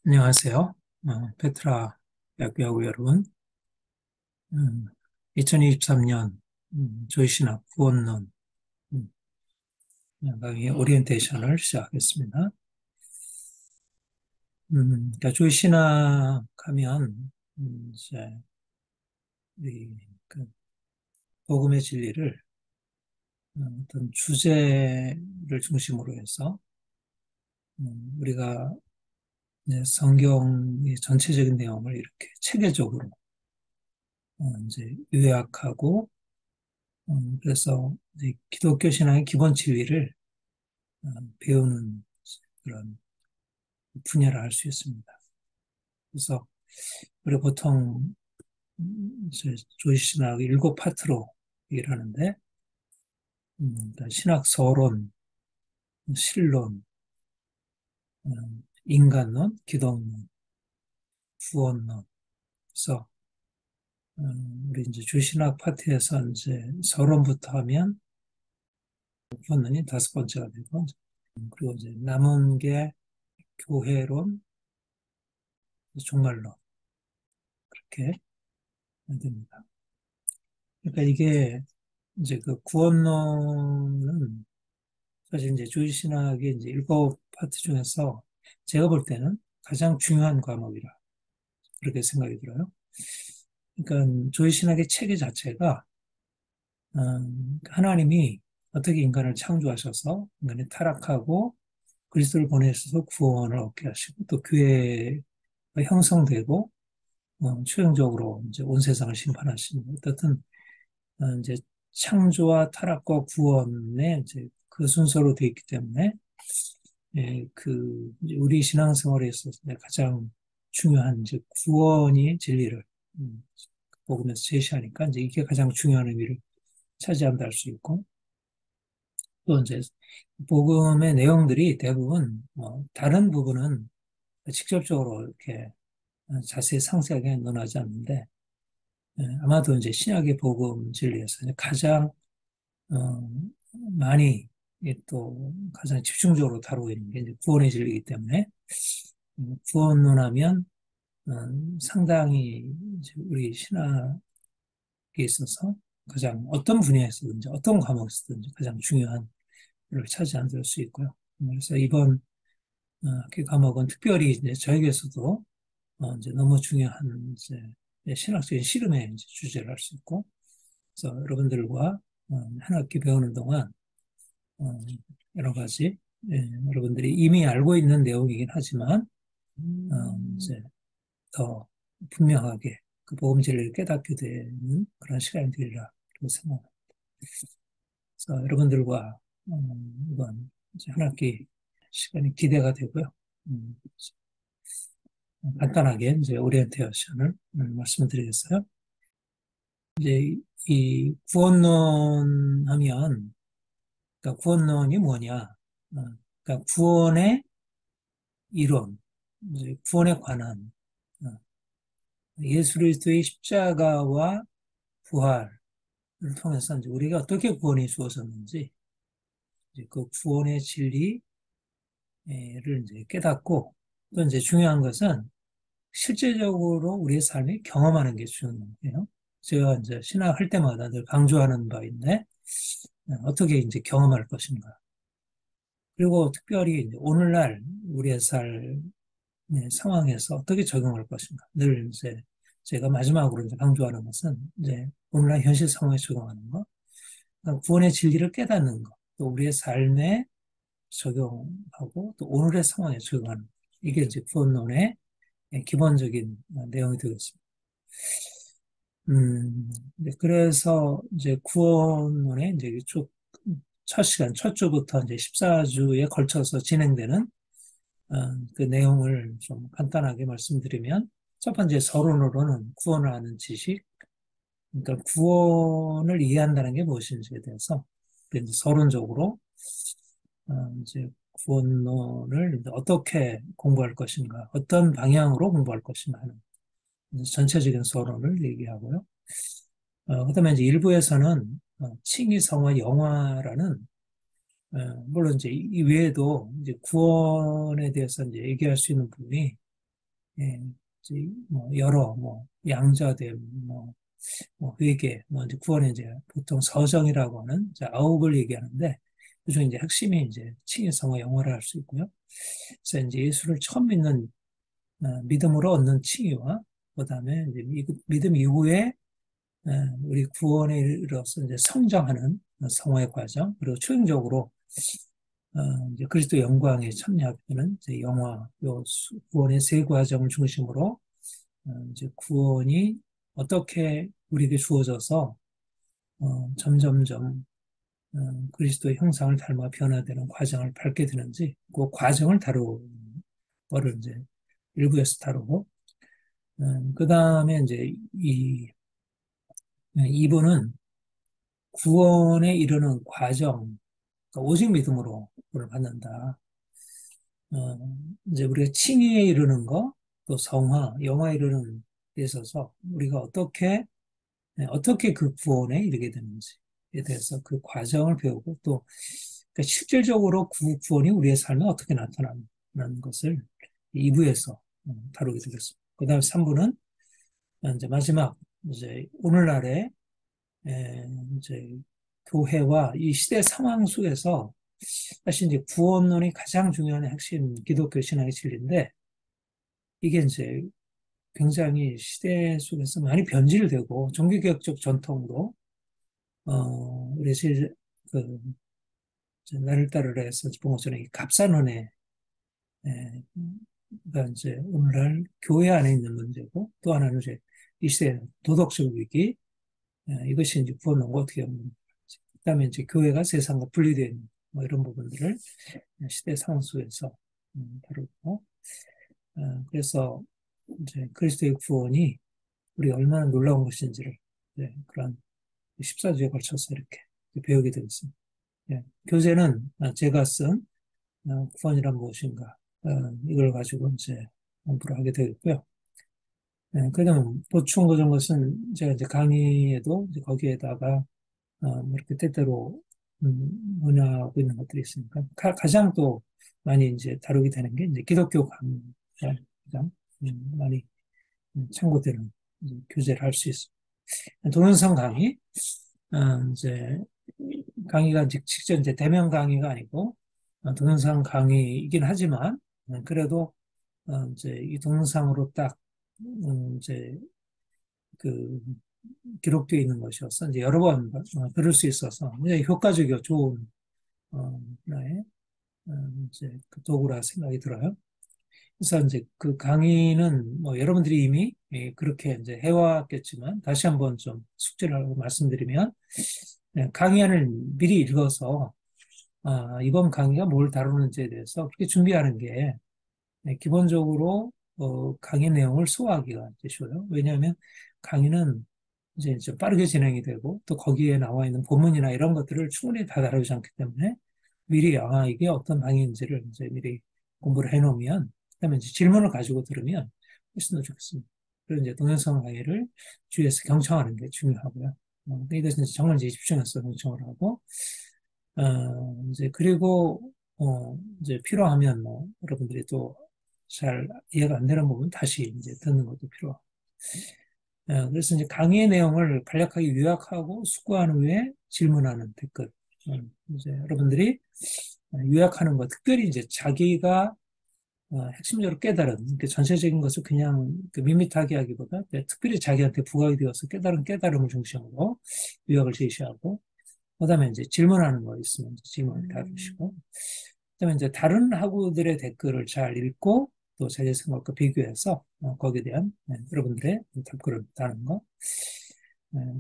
안녕하세요. 페트라 야구 여러분. 음, 2023년 조이신학 구원론 음, 강의 오리엔테이션을 시작하겠습니다. 그러니까 조이신학 하면 이제 그 복음의 진리를 어떤 주제를 중심으로 해서 우리가 이제 성경의 전체적인 내용을 이렇게 체계적으로 이제 요약하고 그래서 이제 기독교 신앙의 기본 진리를 어, 배우는 그런 분야를 할 수 있습니다. 그래서 우리 보통 이제 조지 신학 일곱 파트로 얘기를 하는데 그러니까 신학 서론, 신론, 인간론, 기독론, 구원론. 그래서 우리 이제 조신학 파트에서 이제 서론부터 하면 구원론이 다섯 번째가 되고 그리고 이제 남은 게 교회론, 종말론 그렇게 됩니다. 그러니까 이게 이제 그 구원론은 사실 이제 조지 신학의 이제 일곱 파트 중에서 제가 볼 때는 가장 중요한 과목이라 그렇게 생각이 들어요. 그러니까 조지 신학의 체계 자체가 하나님이 어떻게 인간을 창조하셔서 인간이 타락하고 그리스도를 보내셔서 구원을 얻게 하시고 또 교회가 형성되고 최종적으로 이제 온 세상을 심판하시는 어떻든 이제 창조와 타락과 구원의 이제 그 순서로 되어 있기 때문에 예, 이제 우리 신앙생활에 있어서 가장 중요한 이제 구원이 진리를 복음에서 제시하니까 이제 이게 가장 중요한 의미를 차지한다 할 수 있고 또 이제 복음의 내용들이 대부분 다른 부분은 직접적으로 이렇게 자세히 상세하게 논하지 않는데 아마도 이제 신약의 복음 진리에서 가장 어, 많이 또 가장 집중적으로 다루고 있는 게 이제 구원의 진리이기 때문에 구원론하면 상당히 이제 우리 신학에 있어서 가장 어떤 분야에서든지 어떤 과목에서든지 가장 중요한 를 차지한다고 수 있고요. 그래서 이번 학기 과목은 특별히 이제 저에게서도 이제 너무 중요한 이제 신학적인 씨름의 이제 주제를 할 수 있고, 그래서 여러분들과 한 학기 배우는 동안 어, 여러 가지 여러분들이 이미 알고 있는 내용이긴 하지만 이제 더 분명하게 그 복음 진리를 깨닫게 되는 그런 시간이 되리라 고 생각합니다. 그래서 여러분들과 이번 이제 한 학기 시간이 기대가 되고요. 간단하게 이제 오리엔테이션을 말씀드리겠어요. 이제 이 구원론 하면, 그러니까 구원론이 뭐냐? 그러니까 구원의 이론, 이제 구원에 관한 어, 예수 그리스도의 십자가와 부활을 통해서 이제 우리가 어떻게 구원이 주어졌는지 이제 그 구원의 진리를 이제 깨닫고 또 이제 중요한 것은 실제적으로 우리의 삶이 경험하는 게 중요해요. 제가 이제 신학할 때마다 늘 강조하는 바인데, 어떻게 이제 경험할 것인가. 그리고 특별히 이제 오늘날 우리의 삶의 상황에서 어떻게 적용할 것인가. 늘 이제 제가 마지막으로 이제 강조하는 것은 이제 오늘날 현실 상황에 적용하는 것, 그러니까 구원의 진리를 깨닫는 것, 또 우리의 삶에 적용하고 또 오늘의 상황에 적용하는 것. 이게 이제 구원론의 기본적인 내용이 되겠습니다. 그래서 이제 구원론의 이제 쭉 첫 시간, 첫 주부터 이제 14주에 걸쳐서 진행되는 그 내용을 좀 간단하게 말씀드리면 첫 번째 서론으로는 구원을 아는 지식, 그러니까 구원을 이해한다는 게 무엇인지에 대해서 이제 서론적으로 이제 구원론을 이제 어떻게 공부할 것인가, 어떤 방향으로 공부할 것인가 하는 전체적인 서론을 얘기하고요. 그다음에 이제 일부에서는 칭의성화 영화라는 물론 이제 이 외에도 이제 구원에 대해서 이제 얘기할 수 있는 부분이, 예, 이제 뭐 여러 뭐 양자됨, 뭐 회개, 뭐 이제 구원에 이제 보통 서정이라고 하는 이제 아홉을 얘기하는데 그중 이제 핵심이 이제 칭의성어 영어를 할 수 있고요. 그래서 이제 예수를 처음 믿는 믿음으로 얻는 칭의와 그다음에 이제 믿음 이후에 우리 구원에 이르러서 이제 성장하는 성화의 과정 그리고 최종적으로 이제 그리스도 영광에 참여하게 되는 이제 영화 요 구원의 세 과정을 중심으로 이제 구원이 어떻게 우리에게 주어져서 점점점 그리스도의 형상을 닮아 변화되는 과정을 밟게 되는지 그 과정을 다루는 거를 이제 일부에서 다루고 그 다음에 이제 이분은 구원에 이르는 과정 그러니까 오직 믿음으로 구원을 받는다. 어, 이제 우리가 칭의에 이르는 거, 또 성화, 영화에 이르는 데 있어서 우리가 어떻게 그 구원에 이르게 되는지에 대해서 그 과정을 배우고 또 그러니까 실질적으로 구원이 우리의 삶에 어떻게 나타나는 것을 2부에서 다루게 되겠습니다. 그 다음 3부는 이제 마지막 이제 오늘날의 이제 교회와 이 시대 상황 속에서 사실 이제 구원론이 가장 중요한 핵심 기독교 신앙의 진리인데 이게 이제 굉장히 시대 속에서 많이 변질되고 종교개혁적 전통으로 우리 그 나를 따르라 해서 본 것처럼 이 갑산원의 가 이제 오늘날 교회 안에 있는 문제고 또 하나는 이제 이 시대 도덕적 위기 이것이 이제 구원론과 어떻게 보면 그다음에 이제 교회가 세상과 분리된 뭐 이런 부분들을 시대 상황 속에서 다루고 그래서 이제 그리스도의 구원이 우리 얼마나 놀라운 것인지를 그런 14주에 걸쳐서 이렇게 배우게 되었습니다. 예, 교재는 제가 쓴 구원이란 무엇인가 이걸 가지고 이제 공부를 하게 되었고요. 그다음 보충 고정 것은 제가 이제 강의에도 이제 거기에다가 뭐 이렇게 때때로 논의하고 있는 것들이 있으니까 가장 또 많이 이제 다루게 되는 게 이제 기독교 강의가 가장 많이 참고되는 교재를 할 수 있습니다. 동영상 강의 이제 강의가 이제 직접 이제 대면 강의가 아니고 동영상 강의이긴 하지만 그래도 이제 이 동영상으로 딱 이제 그 기록되어 있는 것이어서 이제 여러 번 들을 수 있어서 굉장히 효과적이고 좋은 하나의 이제 그 도구라 생각이 들어요. 그래서 이제 그 강의는 뭐 여러분들이 이미 그렇게 이제 해왔겠지만 다시 한번 좀 숙지를 하고 말씀드리면 강의안을 미리 읽어서 이번 강의가 뭘 다루는지에 대해서 그렇게 준비하는 게 기본적으로 강의 내용을 소화하기가 이제 쉬워요. 왜냐하면 강의는 이제 좀 빠르게 진행이 되고 또 거기에 나와 있는 본문이나 이런 것들을 충분히 다 다루지 않기 때문에 미리 이게 어떤 강의인지를 이제 미리 공부를 해놓으면 그다음에 이제 질문을 가지고 들으면 훨씬 더 좋겠습니다. 그리고 이제 동영상 강의를 주위에서 경청하는 게 중요하고요. 이것은 정말 이제 집중해서 경청을 하고 이제 그리고 이제 필요하면 뭐 여러분들이 또 잘 이해가 안 되는 부분 다시 이제 듣는 것도 필요하고. 그래서 이제 강의의 내용을 간략하게 요약하고 숙고한 후에 질문하는 댓글. 이제 여러분들이 요약하는 것, 특별히 이제 자기가 핵심적으로 깨달은, 그러니까 전체적인 것을 그냥 그 밋밋하게 하기보다 특별히 자기한테 부각이 되어서 깨달은 깨달음을 중심으로 요약을 제시하고, 그 다음에 이제 질문하는 거 있으면 질문을 다루시고, 그 다음에 이제 다른 학우들의 댓글을 잘 읽고, 또 자기 생각과 비교해서 거기에 대한 여러분들의 답글을 다는 거.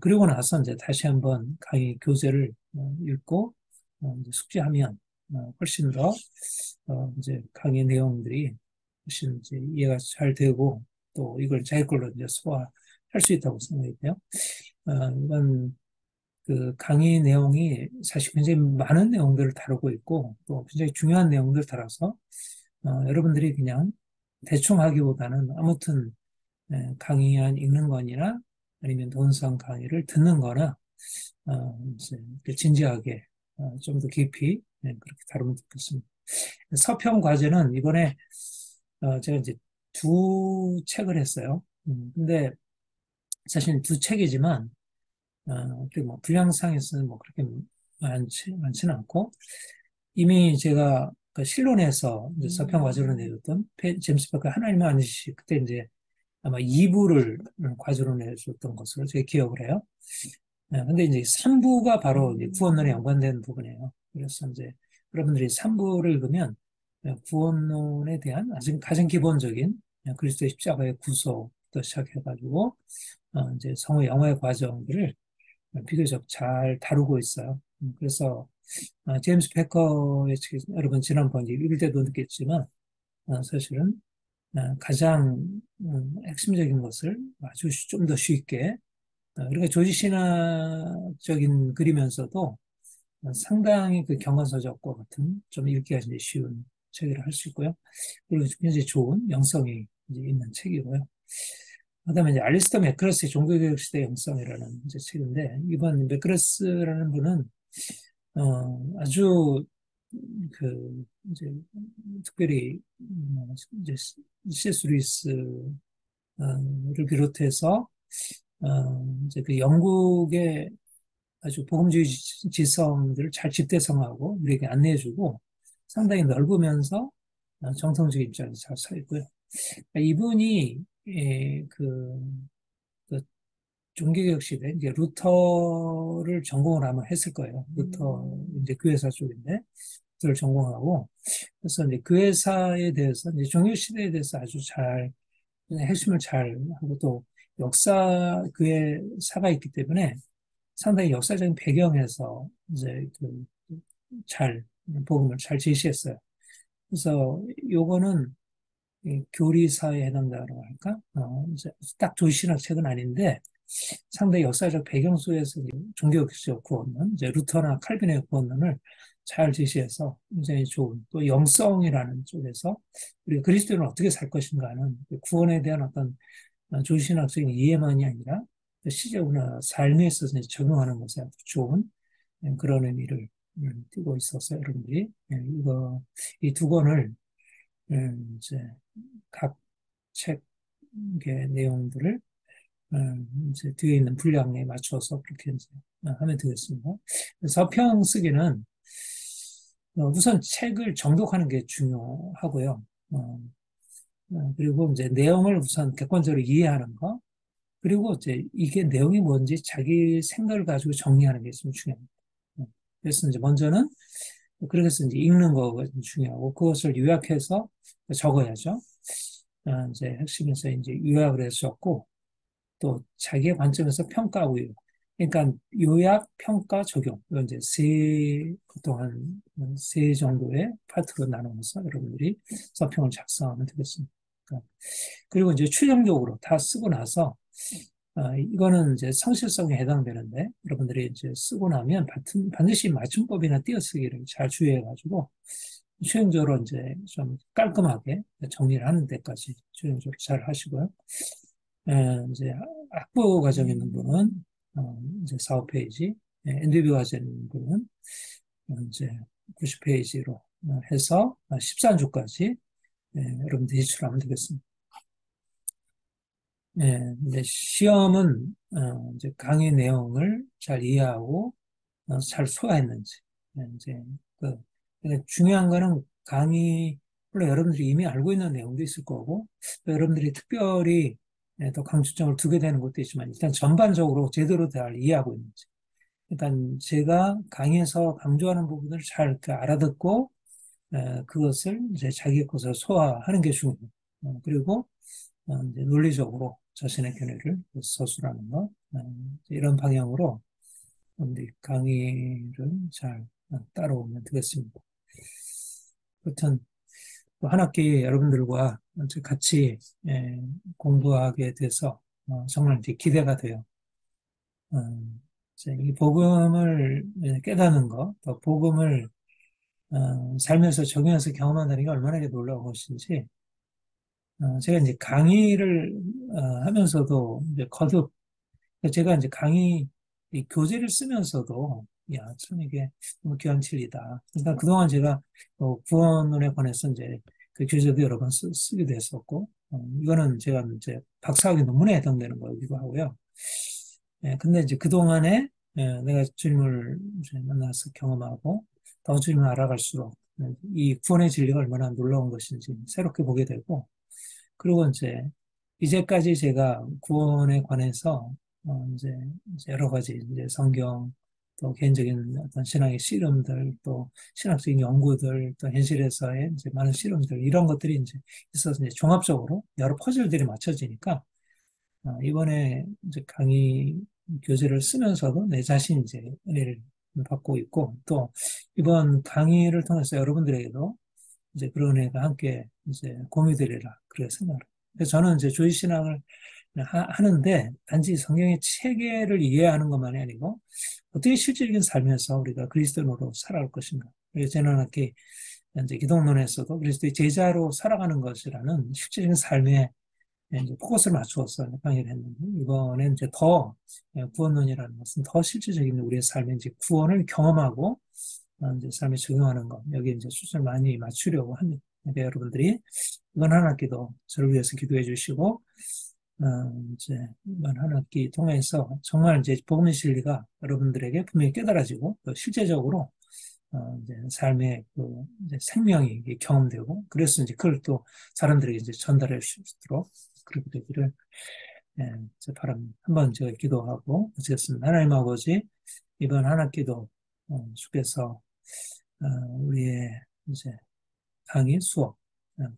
그리고 나서 이제 다시 한번 강의 교재를 읽고 이제 숙지하면 훨씬 더 이제 강의 내용들이 훨씬 이제 이해가 잘 되고 또 이걸 자기 걸로 이제 소화할 수 있다고 생각이 돼요. 이건 그 강의 내용이 사실 굉장히 많은 내용들을 다루고 있고 또 굉장히 중요한 내용들을 달아서 여러분들이 그냥 대충 하기보다는 아무튼 강의안 읽는 거나 아니면 동영상 강의를 듣는 거나 이제 진지하게 좀 더 깊이 그렇게 다루면 좋겠습니다. 서평 과제는 이번에 제가 이제 두 책을 했어요. 근데 사실 두 책이지만 뭐 분량상에서는 뭐 그렇게 많지는 않고 이미 제가 그 실론에서 이제 서평 과제로 내줬던 제임스 베커 하나님의 안식 그때 이제 아마 2부를 과제로 내줬던 것으로 제가 기억을 해요. 근데 이제 3부가 바로 이제 구원론에 연관된 부분이에요. 그래서 이제 여러분들이 3부를 읽으면 구원론에 대한 아주 가장 기본적인 그리스도의 십자가의 구속부터 시작해가지고 이제 성의 영화의 과정들을 비교적 잘 다루고 있어요. 그래서 제임스 패커의 책, 여러분 지난번 읽을 때도 느꼈지만 사실은 가장 핵심적인 것을 아주 좀 더 쉽게 그러니까 조지신학적인 글이면서도 상당히 그 경건서적과 같은 좀 읽기가 이제 쉬운 책이라 할 수 있고요. 그리고 굉장히 좋은 영성이 이제 있는 책이고요. 그다음에 이제 알리스터 매크러스의 종교개혁 시대 영성이라는 이제 책인데 이번 매크러스라는 분은 아주 그 이제 특별히 이제 C.S. 루이스를 비롯해서 이제 그 영국의 아주 복음주의 지성들을 잘 집대성하고 우리에게 안내해주고 상당히 넓으면서 정통적인 입장에서 잘 서 있고요. 이분이 그 종교개혁 시대 이제 루터를 전공을 아마 했을 거예요. 루터 이제 교회사 쪽인데 그걸 전공하고 그래서 이제 교회사에 대해서 이제 종교 시대에 대해서 아주 잘 핵심을 잘 하고 또 역사 교회사가 있기 때문에 상당히 역사적인 배경에서 이제 잘 복음을 잘 제시했어요. 그래서 요거는 이 교리사에 해당된다고 할까? 이제 딱 조신학 책은 아닌데 상당히 역사적 배경 속에서 종교개혁 구원론, 이제 루터나 칼빈의 구원론을 잘 제시해서 굉장히 좋은 또 영성이라는 쪽에서 우리 그리스도인은 어떻게 살 것인가 하는 구원에 대한 어떤 조신학적인 이해만이 아니라 실제로나 삶에 있어서 적용하는 것에 아주 좋은 그런 의미를 띠고 있어서 여러분들이 이 두 권을 이제 각 책의 내용들을 이제 뒤에 있는 분량에 맞춰서 그렇게 이제 하면 되겠습니다. 서평 쓰기는 우선 책을 정독하는 게 중요하고요. 그리고 이제 내용을 우선 객관적으로 이해하는 거, 그리고 이제 이게 내용이 뭔지 자기 생각을 가지고 정리하는 게 좀 중요합니다. 그래서 이제 먼저는 그렇게 해서 이제 읽는 거가 중요하고 그것을 요약해서 적어야죠. 이제 핵심에서 이제 요약을 해서 적고 또 자기의 관점에서 평가 우유. 그러니까 요약, 평가, 적용. 이건 이제 보통 한 세 정도의 파트로 나누어서 여러분들이 서평을 작성하면 되겠습니다. 그러니까 그리고 이제 최종적으로 다 쓰고 나서 이거는 이제 성실성에 해당되는데 여러분들이 이제 쓰고 나면 반드시 맞춤법이나 띄어쓰기를 잘 주의해가지고 최종적으로 이제 좀 깔끔하게 정리를 하는 데까지 최종적으로 잘 하시고요. 이제 학부 과정에 있는 분은 이제 4, 5페이지, NDB 과정에 있는 분은 이제 90페이지로 해서 14주까지 여러분들이 제출하면 되겠습니다. 이제 시험은 이제 강의 내용을 잘 이해하고 잘 소화했는지 이제 근데 중요한 거는 강의 물론 여러분들이 이미 알고 있는 내용도 있을 거고 또 여러분들이 특별히 더 강조점을 두게 되는 것도 있지만 일단 전반적으로 제대로 잘 이해하고 있는지 일단 제가 강의에서 강조하는 부분을 잘 이렇게 알아듣고 그것을 이제 자기 것을 소화하는 게 중요해요. 그리고 이제 논리적으로 자신의 견해를 서술하는 것 이런 방향으로 우리 강의를 잘 따라오면 되겠습니다. 아무튼 한 학기 여러분들과 같이 공부하게 돼서 정말 기대가 돼요. 이제 이 복음을 깨닫는 것, 또 복음을 살면서 적용해서 경험한다는 게 얼마나 놀라운 것인지 제가 이제 강의를 하면서도 이제 거듭 제가 이제 이 교재를 쓰면서도 야, 참 이게 너무 귀한 진리다. 그러니까 그동안 제가 구원론에 관해서 이제 그 교재도 여러 번 쓰기도 했었고, 이거는 제가 이제 박사학위 논문에 해당되는 거기도 하고요. 예, 근데 이제 그동안에 내가 주님을 이제 만나서 경험하고 더 주님을 알아갈수록 이 구원의 진리가 얼마나 놀라운 것인지 새롭게 보게 되고, 그리고 이제까지 제가 구원에 관해서 이제 여러 가지 이제 성경 또 개인적인 어떤 신앙의 씨름들 또 신학적인 연구들 또 현실에서의 이제 많은 씨름들 이런 것들이 이제 있어서 이제 종합적으로 여러 퍼즐들이 맞춰지니까 이번에 이제 강의 교재를 쓰면서도 내 자신 이제 은혜를 받고 있고 또 이번 강의를 통해서 여러분들에게도 이제 그런 은혜가 함께 이제 공유되리라 그렇게 생각을 해요. 그래서 저는 이제 조지신앙을 하는데 단지 성경의 체계를 이해하는 것만이 아니고 어떻게 실질적인 삶에서 우리가 그리스도인으로 살아갈 것인가. 그래서 저는 이렇게 이제 기독론에서도 그리스도의 제자로 살아가는 것이라는 실질적인 삶에 이제 포커스를 맞추어서 강의를 했는데 이번에 이제 더 구원론이라는 것은 더 실질적인 우리의 삶에 이제 구원을 경험하고 이제 삶에 적용하는 것 여기 이제 초점을 많이 맞추려고 합니다. 그러니까 여러분들이 이번 한 학기도 저를 위해서 기도해 주시고 이제 이번 한 학기 통해서 정말 이제 복음의 진리가 여러분들에게 분명히 깨달아지고 또 실제적으로 이제 삶의 그 이제 생명이 경험되고 그래서 이제 그걸 또 사람들에게 이제 전달할 수 있도록 그렇게 되기를 제 바랍니다. 한번 제가 기도하고 마치겠습니다. 하나님 아버지 이번 한 학기도 주께서 우리의 이제 강의 수업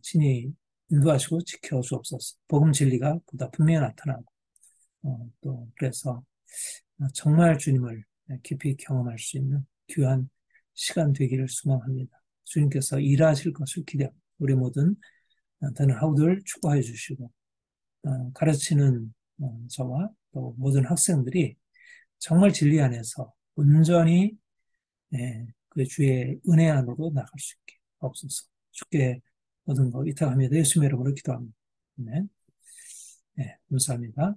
친히 인도하시고 지켜주옵소서. 복음 진리가 보다 분명히 나타나고 또 그래서 정말 주님을 깊이 경험할 수 있는 귀한 시간 되기를 소망합니다. 주님께서 일하실 것을 기대합니다. 우리 모든 되는 하우들 축복해 주시고 가르치는 저와 또 모든 학생들이 정말 진리 안에서 온전히 그 주의 은혜 안으로 나갈 수 있게 없어서 주께 모든 거 위탁합니다. 예수님의 이름으로 기도합니다. 네, 감사합니다.